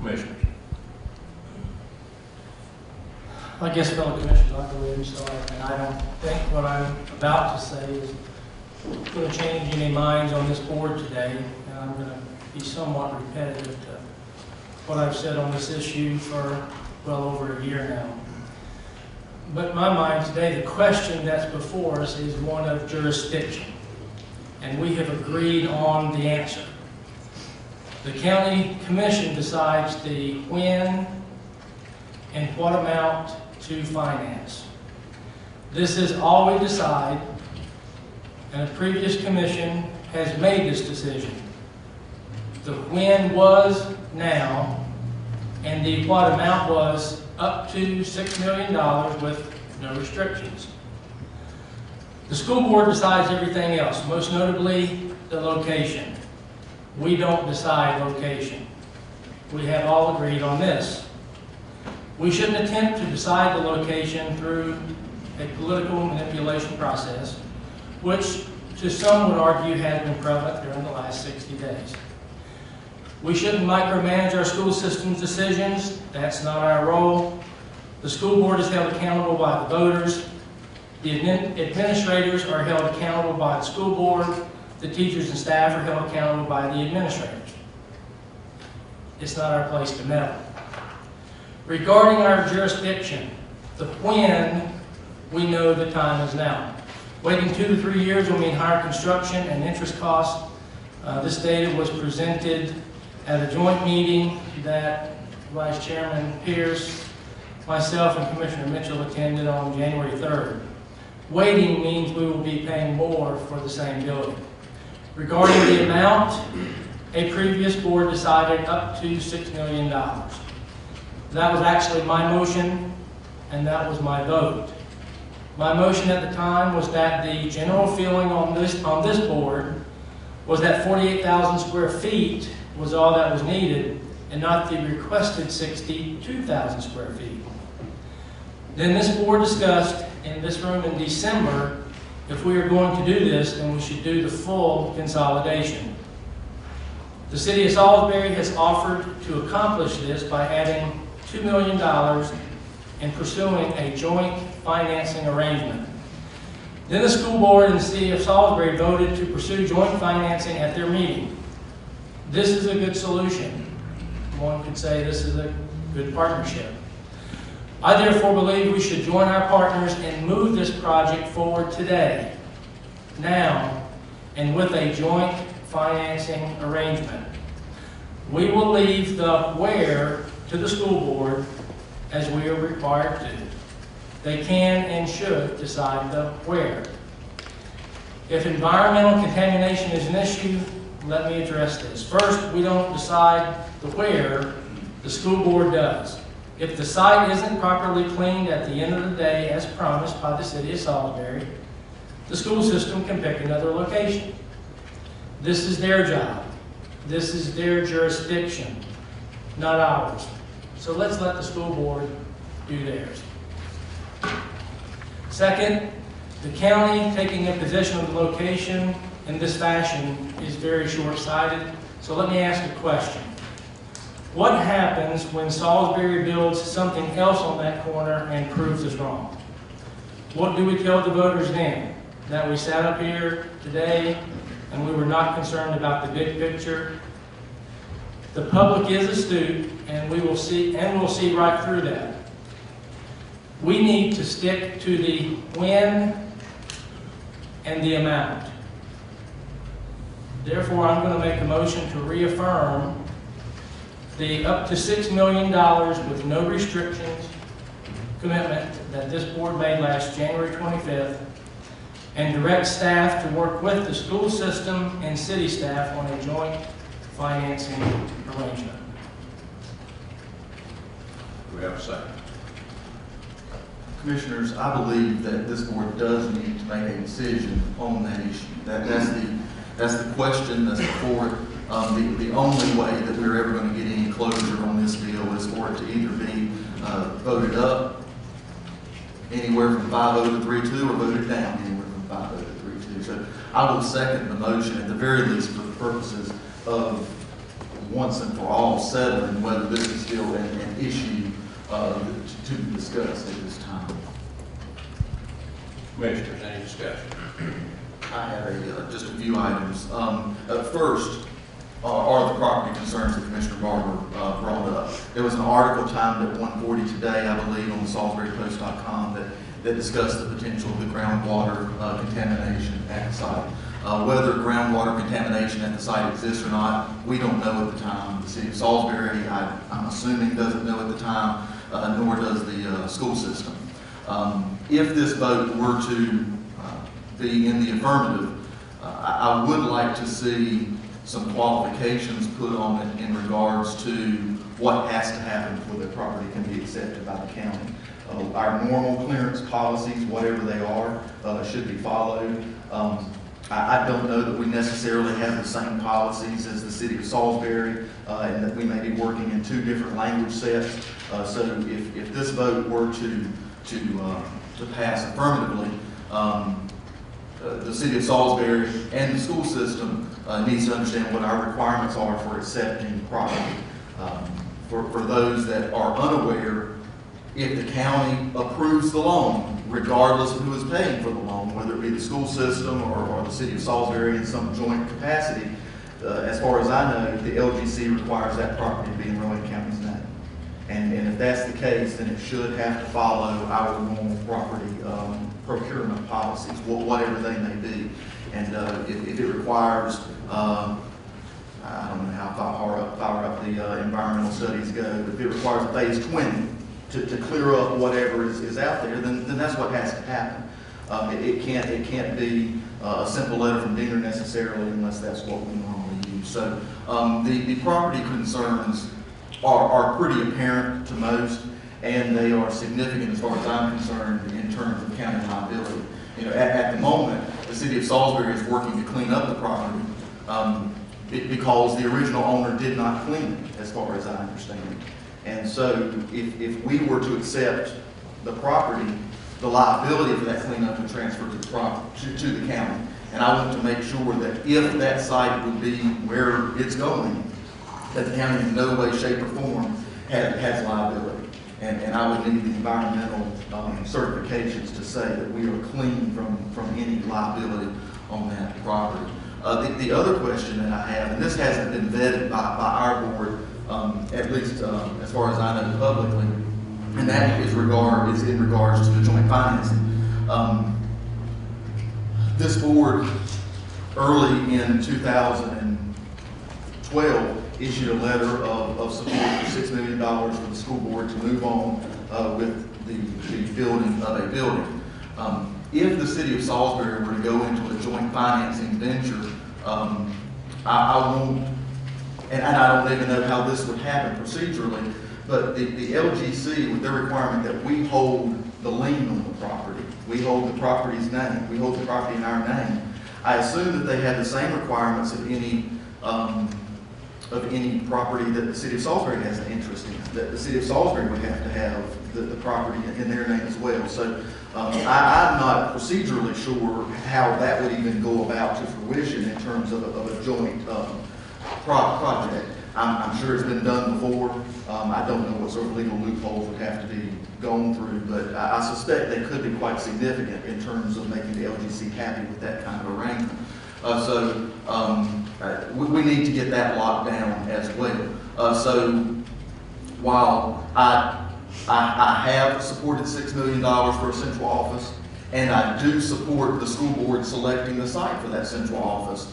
Commissioners. I guess, fellow commissioners, I'll go ahead and start. And I don't think what I'm about to say is going to change any minds on this board today. And I'm going to be somewhat repetitive to what I've said on this issue for well over a year now. But in my mind today, the question that's before us is one of jurisdiction. And we have agreed on the answer. The county commission decides the when and what amount to finance. This is all we decide, and a previous commission has made this decision. The when was now, and the what amount was up to $6 million with no restrictions. The school board decides everything else, most notably the location. We don't decide location. We have all agreed on this. We shouldn't attempt to decide the location through a political manipulation process, which to some would argue has been prevalent during the last 60 days. We shouldn't micromanage our school system's decisions. That's not our role. The school board is held accountable by the voters. The administrators are held accountable by the school board. The teachers and staff are held accountable by the administrators. It's not our place to meddle. Regarding our jurisdiction, the when, we know the time is now. Waiting 2 to 3 years will mean higher construction and interest costs. This data was presented at a joint meeting that Vice Chairman Pierce, myself, and Commissioner Mitchell attended on January 3rd. Waiting means we will be paying more for the same building. Regarding the amount, a previous board decided up to $6 million. That was actually my motion, and that was my vote. My motion at the time was that the general feeling on this board was that 48,000 square feet was all that was needed, and not the requested 62,000 square feet. Then this board discussed in this room in December, if we are going to do this, then we should do the full consolidation. The city of Salisbury has offered to accomplish this by adding $2 million and pursuing a joint financing arrangement. Then the school board and the city of Salisbury voted to pursue joint financing at their meeting. This is a good solution. One could say this is a good partnership. I therefore believe we should join our partners and move this project forward today, now, and with a joint financing arrangement. We will leave the where to the school board as we are required to. They can and should decide the where. If environmental contamination is an issue, let me address this. First, we don't decide the where, the school board does. If the site isn't properly cleaned at the end of the day, as promised by the city of Salisbury, the school system can pick another location. This is their job. This is their jurisdiction, not ours. So let's let the school board do theirs. Second, the county taking a position on the location in this fashion is very short-sighted. So let me ask a question. What happens when Salisbury builds something else on that corner and proves us wrong? What do we tell the voters then? That we sat up here today and we were not concerned about the big picture? The public is astute, and we'll see right through that. We need to stick to the when and the amount. Therefore, I'm going to make a motion to reaffirm the up to $6 million with no restrictions commitment that this board made last January 25th, and direct staff to work with the school system and city staff on a joint financing arrangement. Do we have a second? Commissioners, I believe that this board does need to make a decision on that issue. That's the question that's before it. The only way that we're ever going to get any closure on this deal is for it to either be voted up anywhere from 5-0 to 3-2 or voted down anywhere from 5-0 to 3-2. So I will second the motion at the very least for the purposes of once and for all settled, and whether this is still an issue to be discussed at this time. Commissioners, any discussion? I have just a few items. First, are the property concerns that Commissioner Barber brought up. There was an article timed at 1:40 today, I believe, on the SalisburyPost.com that discussed the potential of the groundwater contamination at the site. Whether groundwater contamination at the site exists or not, we don't know at the time. The city of Salisbury, I'm assuming, doesn't know at the time, nor does the school system. If this vote were to be in the affirmative, I would like to see some qualifications put on it in regards to what has to happen before the property can be accepted by the county. Our normal clearance policies, whatever they are, should be followed. I don't know that we necessarily have the same policies as the city of Salisbury, and that we may be working in two different language sets. So if this vote were to pass affirmatively, the city of Salisbury and the school system needs to understand what our requirements are for accepting property. For those that are unaware, if the county approves the loan, regardless of who is paying for the loan, whether it be the school system or the city of Salisbury in some joint capacity, as far as I know, the LGC requires that property to be in Rowan County's name. And if that's the case, then it should have to follow our normal property procurement policies, whatever they may be. And if it requires, I don't know how far up the environmental studies go, but if it requires a phase 20 to clear up whatever is out there, then that's what has to happen. It can't be a simple letter from Dinger necessarily, unless that's what we normally use. So the property concerns are pretty apparent to most, and they are significant as far as I'm concerned in terms of county liability. You know, at the moment, the city of Salisbury is working to clean up the property because the original owner did not clean it, as far as I understand. And so if we were to accept the property, the liability for that cleanup would transfer to the county. And I want to make sure that if that site would be where it's going, that the county in no way, shape, or form has liability. And I would need the environmental certifications to say that we are clean from any liability on that property. The other question that I have, and this hasn't been vetted by our board, at least as far as I know publicly, and that is in regards to the joint financing. This board, early in 2012, issued a letter of support for $6 million for the school board to move on with the building of a building. If the city of Salisbury were to go into a joint financing venture, I won't, and I don't even know how this would happen procedurally, but the LGC, with their requirement that we hold the lien on the property, we hold the property's name, we hold the property in our name, I assume that they have the same requirements of any property that the city of Salisbury has an interest in, that the city of Salisbury would have to have the property in their name as well. So I'm not procedurally sure how that would even go about to fruition in terms of a joint project. I'm sure it's been done before. I don't know what sort of legal loopholes would have to be gone through, but I suspect they could be quite significant in terms of making the LGC happy with that kind of arrangement. We need to get that locked down as well. So while I have supported $6 million for a central office, and I do support the school board selecting the site for that central office,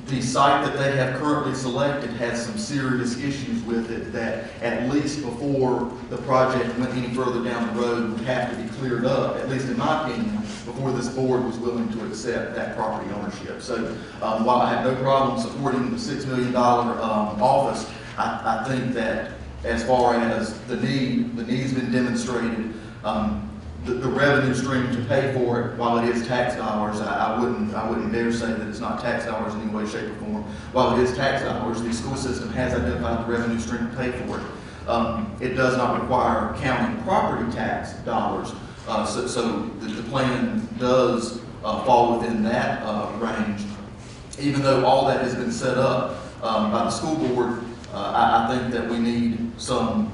the site that they have currently selected has some serious issues with it that, at least before the project went any further down the road, would have to be cleared up, at least in my opinion, before this board was willing to accept that property ownership. So while I have no problem supporting the $6 million office, I think that as far as the need's been demonstrated, the revenue stream to pay for it, while it is tax dollars, I wouldn't dare say that it's not tax dollars in any way, shape, or form. While it is tax dollars, the school system has identified the revenue stream to pay for it. It does not require county property tax dollars, so the plan does fall within that range. Even though all that has been set up, by the school board, I think that we need some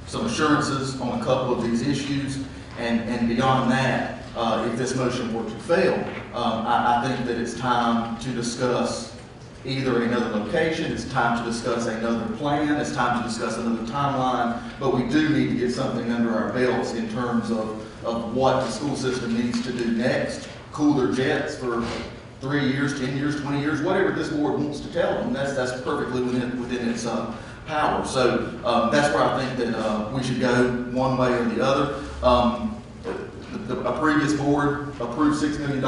assurances on a couple of these issues, and beyond that, if this motion were to fail, I think that it's time to discuss either another location, it's time to discuss another plan, it's time to discuss another timeline, but we do need to get something under our belts in terms of what the school system needs to do next. Cool their jets for 3 years, 10 years, 20 years, whatever this board wants to tell them. That's perfectly within its power. So that's where I think that we should go one way or the other. A previous board approved $6 million.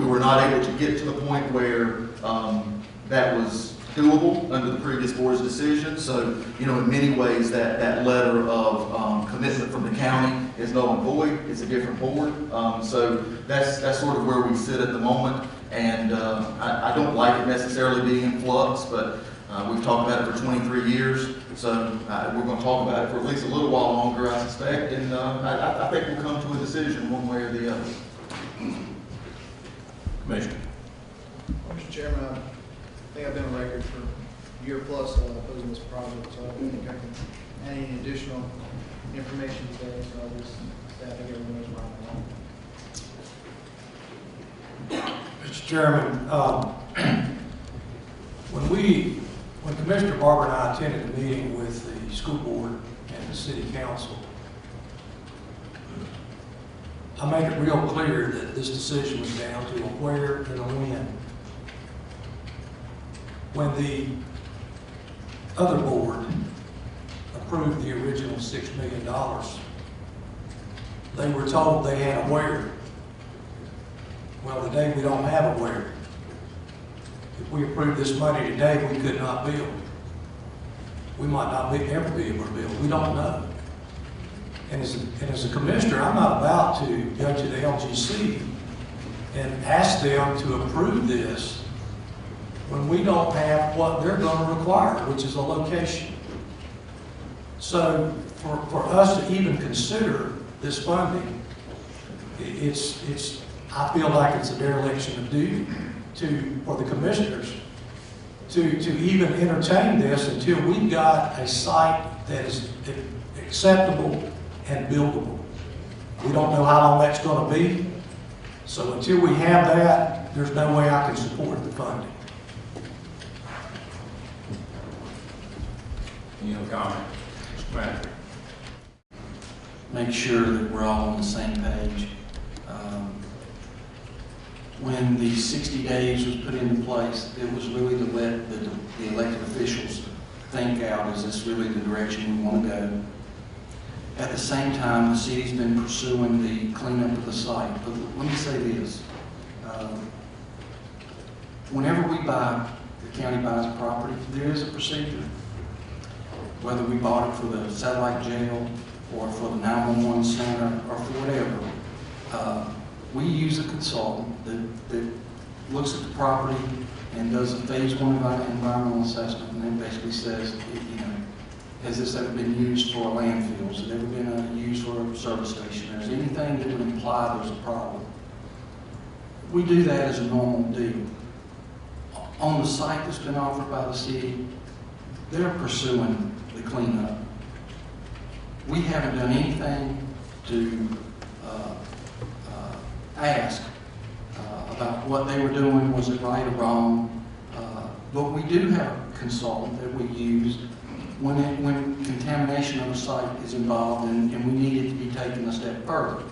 We were not able to get to the point where that was doable under the previous board's decision. So, you know, in many ways, that letter of commitment from the county is null and void. It's a different board. So that's sort of where we sit at the moment. And I don't like it necessarily being in flux, but we've talked about it for 23 years. So we're going to talk about it for at least a little while longer, I suspect. And I think we'll come to a decision one way or the other. Commissioner. Mr. Chairman, I think I've been on record for a year plus opposing this project, so I don't think I can add any additional information today, so I'll just say I think everyone knows where I'm going. Mr. Chairman, when Commissioner Barber and I attended a meeting with the school board and the city council, I made it real clear that this decision was down to a where and a when. When the other board approved the original $6 million, they were told they had a where. Well, today we don't have a where. If we approve this money today, we could not build. We might not ever be able to build. We don't know. And as a commissioner, I'm not about to go to the LGC and ask them to approve this when we don't have what they're going to require, which is a location. So for us to even consider this funding, I feel like it's a dereliction of duty for the commissioners to even entertain this until we've got a site that is acceptable and buildable. We don't know how long that's going to be. So until we have that, there's no way I can support the funding. Any other comment? Mr. Manager. Make sure that we're all on the same page. When the 60 days was put into place, it was really to let the elected officials think out, is this really the direction we want to go? At the same time, the city's been pursuing the cleanup of the site. But let me say this. Whenever the county buys a property, there is a procedure. Whether we bought it for the satellite jail or for the 911 center or for whatever, we use a consultant that looks at the property and does a phase 1 environmental assessment, and then basically says, you know, has this ever been used for a landfill? Has it ever been used for a service station? Or is anything that would imply there's a problem? We do that as a normal deal. On the site that's been offered by the city, they're pursuing the cleanup. We haven't done anything to ask about what they were doing, was it right or wrong, but we do have a consultant that we use when contamination of the site is involved and we need it to be taken a step further.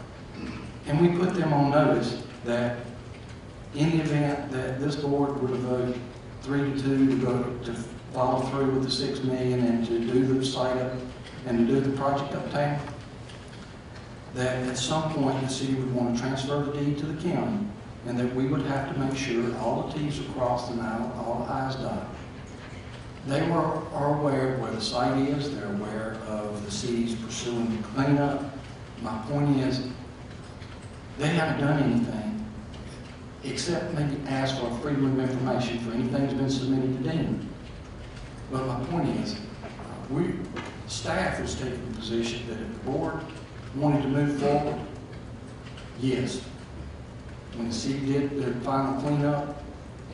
And we put them on notice that in the event that this board were to vote 3-2 to follow through with the $6 million and to do the site up and to do the project uptown, that at some point the city would want to transfer the deed to the county, and that we would have to make sure all the T's are crossed and all the I's dotted. They are aware of where the site is. They're aware of the city's pursuing the cleanup. My point is, they haven't done anything except maybe ask for freedom of information for anything that's been submitted to them. But my point is, staff is taking the position that if the board wanted to move forward, yes. When the city did their final cleanup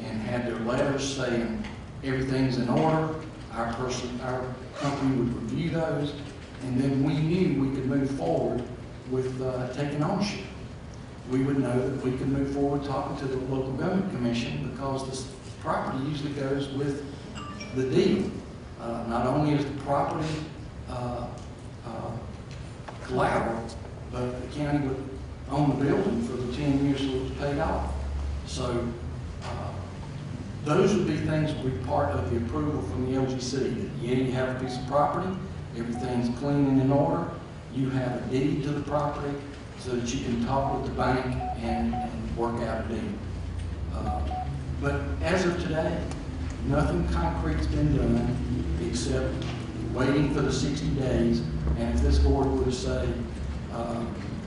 and had their letters saying everything's in order, our company would review those, and then we knew we could move forward with taking ownership. We would know that we could move forward talking to the local government commission, because this property usually goes with the deed. Not only is the property collateral, but the county would own the building for the 10 years till it was paid off. So those would be things that would be part of the approval from the LGC. Yeah, you have a piece of property, everything's clean and in order, you have a deed to the property so that you can talk with the bank and work out a deed. But as of today, nothing concrete's been done except waiting for the 60 days. And if this board were to say,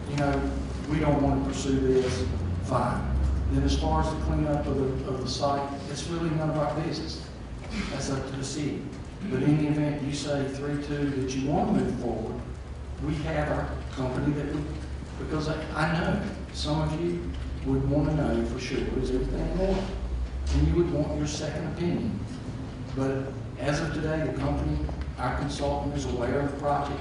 you know, we don't want to pursue this, fine. Then as far as the cleanup of the site, it's really none of our business. That's up to the city. But in the event you say 3-2 that you want to move forward, we have our company that would, because I know some of you would want to know for sure, is everything in order? And you would want your second opinion. But as of today, the company, our consultant, is aware of the project,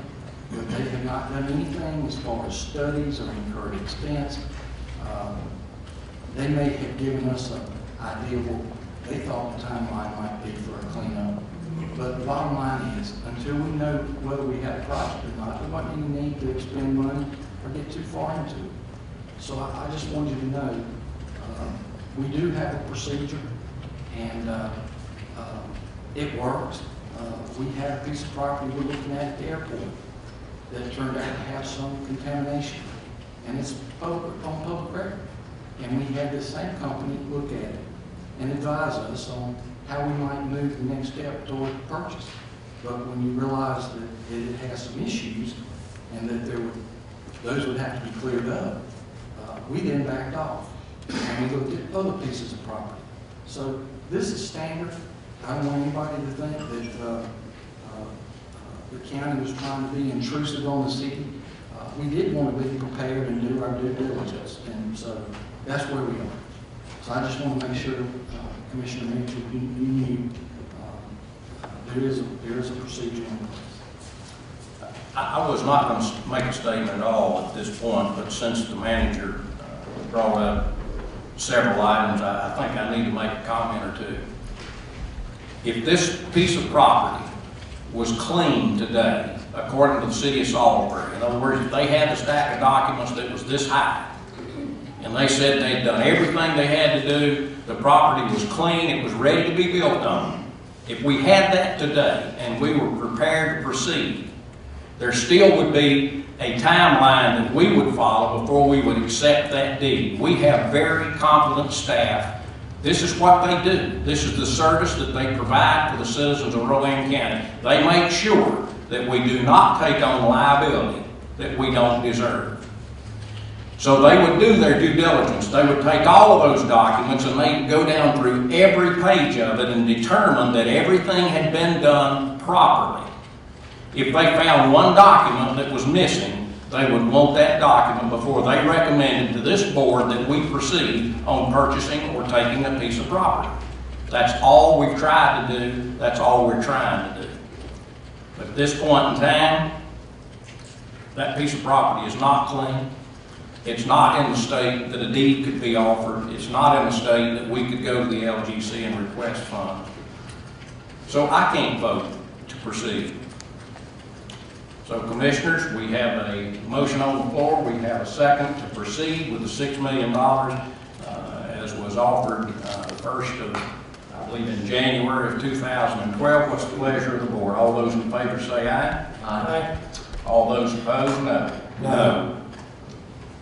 but they have not done anything as far as studies or incurred expense. They may have given us an idea of what they thought the timeline might be for a cleanup. But the bottom line is, until we know whether we have a project or not, we might even need to expend money or get too far into it. So I just wanted you to know, we do have a procedure, and it works. We had a piece of property we're looking at the airport that turned out to have some contamination, and it's on public record. And we had this same company look at it and advise us on how we might move the next step toward purchase. But when you realize that it has some issues and that those would have to be cleared up, we then backed off and we looked at other pieces of property. So this is standard. I don't want anybody to think that the county was trying to be intrusive on the city. We did want to be prepared and do our due diligence, and so that's where we are. So I just want to make sure, Commissioner Mitchell, you knew there is a procedure in place. I was not going to make a statement at all at this point, but since the manager brought up several items, I think I need to make a comment or two. If this piece of property was clean today, according to the city of Salisbury, in other words, if they had a stack of documents that was this high, and they said they'd done everything they had to do, the property was clean, it was ready to be built on. If we had that today and we were prepared to proceed, there still would be a timeline that we would follow before we would accept that deed. We have very competent staff. This is what they do. This is the service that they provide for the citizens of Rowan County. They make sure that we do not take on liability that we don't deserve. So they would do their due diligence. They would take all of those documents and they'd go down through every page of it and determine that everything had been done properly. If they found one document that was missing, they would want that document before they recommended to this board that we proceed on purchasing or taking a piece of property. That's all we've tried to do. That's all we're trying to do. But at this point in time, that piece of property is not clean. It's not in the state that a deed could be offered. It's not in the state that we could go to the LGC and request funds. So I can't vote to proceed. So commissioners, we have a motion on the floor. We have a second to proceed with the $6 million as was offered the first of, I believe, in January of 2012. What's the pleasure of the board? All those in favor say aye. Aye. All those opposed, no. No.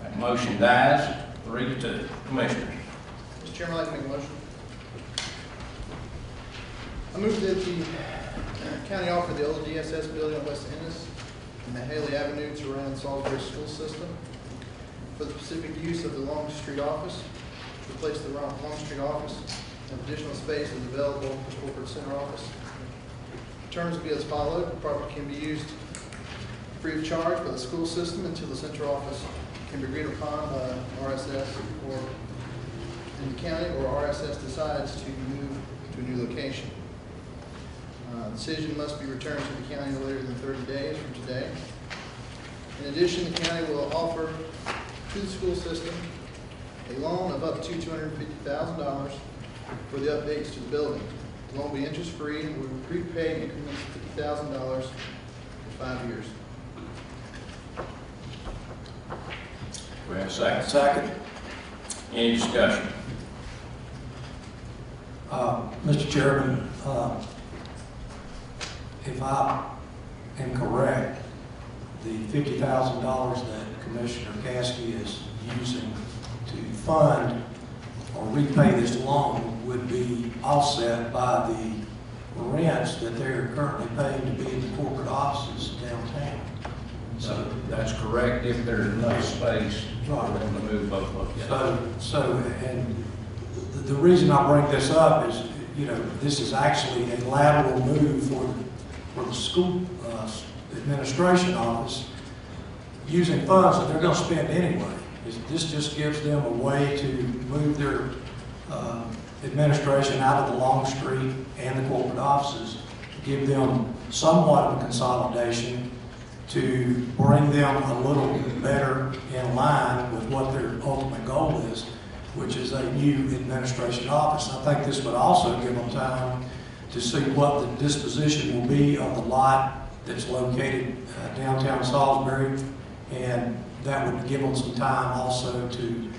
That motion dies 3-2. Commissioners. Mr. Chairman, I'd like to make a motion. I move that the county offer the old DSS building on West Ennis and the Haley Avenue to run Salisbury School System for the specific use of the Long Street office, to replace the Long Street office, and additional space is available for corporate center office. Terms will be as followed. The property can be used free of charge by the school system until the central office can be agreed upon by RSS or in the county, or RSS decides to move to a new location. Decision must be returned to the county no later than 30 days from today. In addition, the county will offer to the school system a loan of up to $250,000 for the updates to the building. The loan will be interest-free and will be prepaid increments of $50,000 for 5 years. We have a second. Second. Any discussion? Mr. Chairman, if I am correct, the $50,000 that Commissioner Caskey is using to fund or repay this loan would be offset by the rents that they're currently paying to be in the corporate offices downtown. So that's correct, if there's enough space for them to move both locations. And the reason I bring this up is, you know, this is actually a lateral move for the school administration office using funds that they're going to spend anyway. This just gives them a way to move their administration out of the Long Street and the corporate offices, give them somewhat of a consolidation to bring them a little better in line with what their ultimate goal is, which is a new administration office. I think this would also give them time to see what the disposition will be of the lot that's located downtown Salisbury, and that would give them some time also to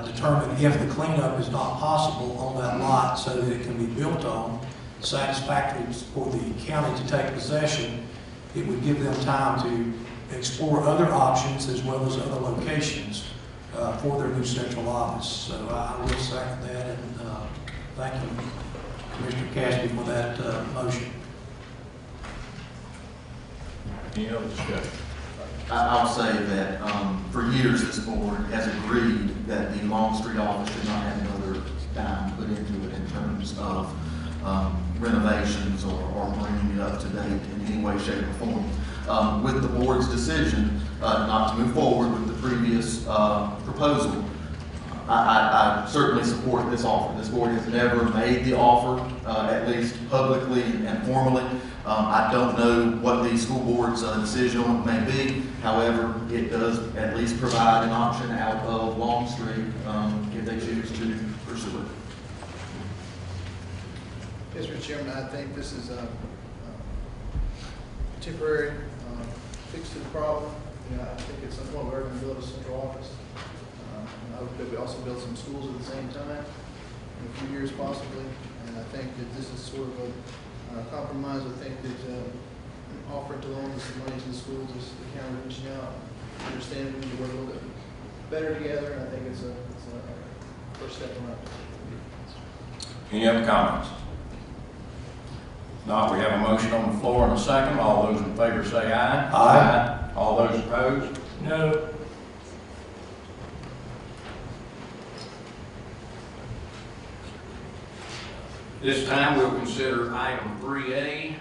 determine if the cleanup is not possible on that lot so that it can be built on satisfactory for the county to take possession. It would give them time to explore other options as well as other locations for their new central office. So I will second that, and thank you, Commissioner Caskey, for that motion. Any other discussion? I'll say that for years this board has agreed that the Long Street office should not have another dime put into it in terms of renovations or bringing it up to date in any way, shape, or form. With the board's decision not to move forward with the previous proposal, I certainly support this offer. This board has never made the offer, at least publicly and formally. I don't know what the school board's decision on it may be. However, it does at least provide an option out of Long Street if they choose to pursue it. Yes, Mr. Chairman, I think this is a temporary fix to the problem. You know, I think at some point we're going to build a central office. And I hope that we also build some schools at the same time, in a few years possibly. And I think that this is sort of a compromise. I think that offering to loan some money to the schools is the county reaching out, understanding we need to work a little bit better together. And I think it's a first step in that. Any other comments? Not, we have a motion on the floor and a second. All those in favor say aye. Aye. All those opposed? No. This time we'll consider item 3A,